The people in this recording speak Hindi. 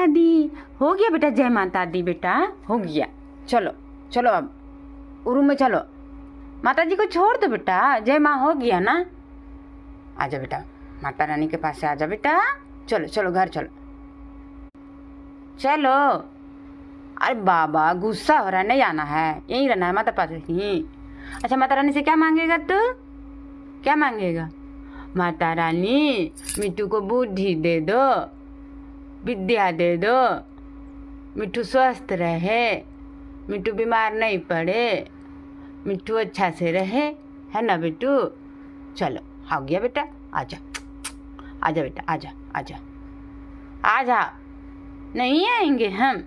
माता दी। हो गया बेटा, जय माता दी बेटा, हो गया। चलो चलो अब रूम में चलो, माता जी को छोड़ दो बेटा, जय माँ हो गया ना। आजा बेटा, माता रानी के पास से आजा बेटा। चलो चलो घर चलो चलो। अरे बाबा गुस्सा हो रहा है, नहीं आना है, यहीं रहना है माता पास ही। अच्छा माता रानी से क्या मांगेगा तू, क्या मांगेगा? माता रानी मिट्टू को बुद्धि दे दो, विद्या दे दो, मिट्टू स्वस्थ रहे, मिट्टू बीमार नहीं पड़े, मिट्टू अच्छा से रहे, है ना बिट्टू। चलो आ गया बेटा, आजा आजा बेटा, आजा आजा आजा। नहीं आएंगे हम।